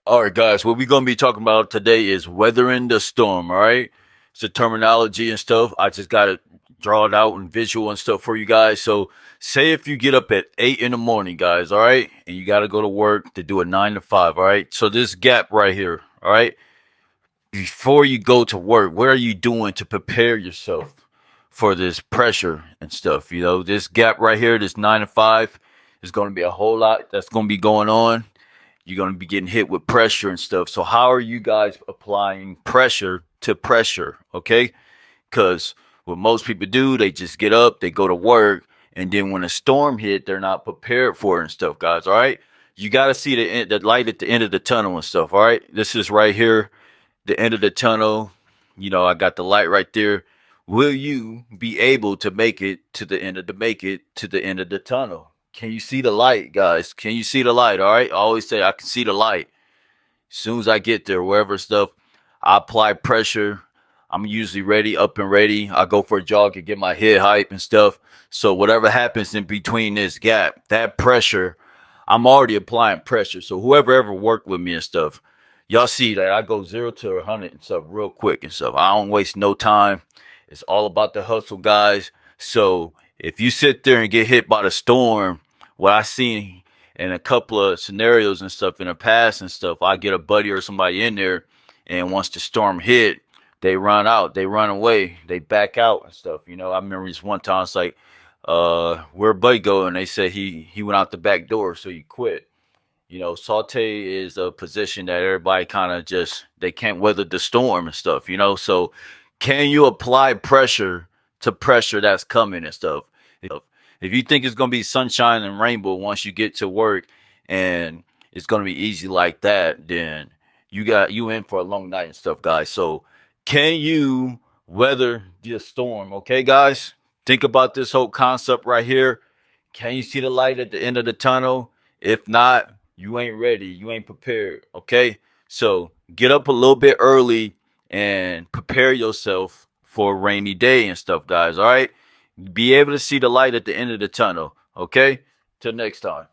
All right, guys, what we're going to be talking about today is weathering the storm, all right? It's a terminology and stuff. I just got to draw it out and visual and stuff for you guys. So, say if you get up at 8 in the morning, guys, all right? And you got to go to work to do a 9 to 5, all right? So, this gap right here, all right? Before you go to work, what are you doing to prepare yourself for this pressure and stuff? You know, this gap right here, this 9 to 5, is going to be a whole lot that's going to be going on. You're going to be getting hit with pressure and stuff. So how are you guys applying pressure to pressure? Okay. Because what most people do, they just get up, they go to work, and then when a storm hit, they're not prepared for it and stuff, guys. All right. You got to see the light at the end of the tunnel and stuff. All right. This is right here, the end of the tunnel. You know, I got the light right there. Will you be able to make it to the end of the tunnel? Can you see the light, guys? Can you see the light? All right. I always say I can see the light. As soon as I get there, wherever stuff, I apply pressure. I'm usually ready, up and ready. I go for a jog and get my head hype and stuff. So whatever happens in between this gap, that pressure, I'm already applying pressure. So whoever ever worked with me and stuff, y'all see that I go 0 to 100 and stuff real quick and stuff. I don't waste no time. It's all about the hustle, guys. So if you sit there and get hit by the storm, what I seen in a couple of scenarios and stuff in the past and stuff, I get a buddy or somebody in there, and once the storm hit, they run out, they run away, they back out and stuff. You know, I remember this one time, it's like, where buddy go? And they said he went out the back door, so he quit. You know, saute is a position that everybody kind of just they can't weather the storm and stuff. You know, so can you apply pressure to pressure that's coming and stuff? If you think it's gonna be sunshine and rainbow once you get to work, and it's gonna be easy like that, then you in for a long night and stuff, guys. So can you weather the storm? Okay, guys, think about this whole concept right here. Can you see the light at the end of the tunnel? If not, you ain't ready. You ain't prepared. Okay. So get up a little bit early and prepare yourself for a rainy day and stuff, guys. All right. Be able to see the light at the end of the tunnel. Okay. Till next time.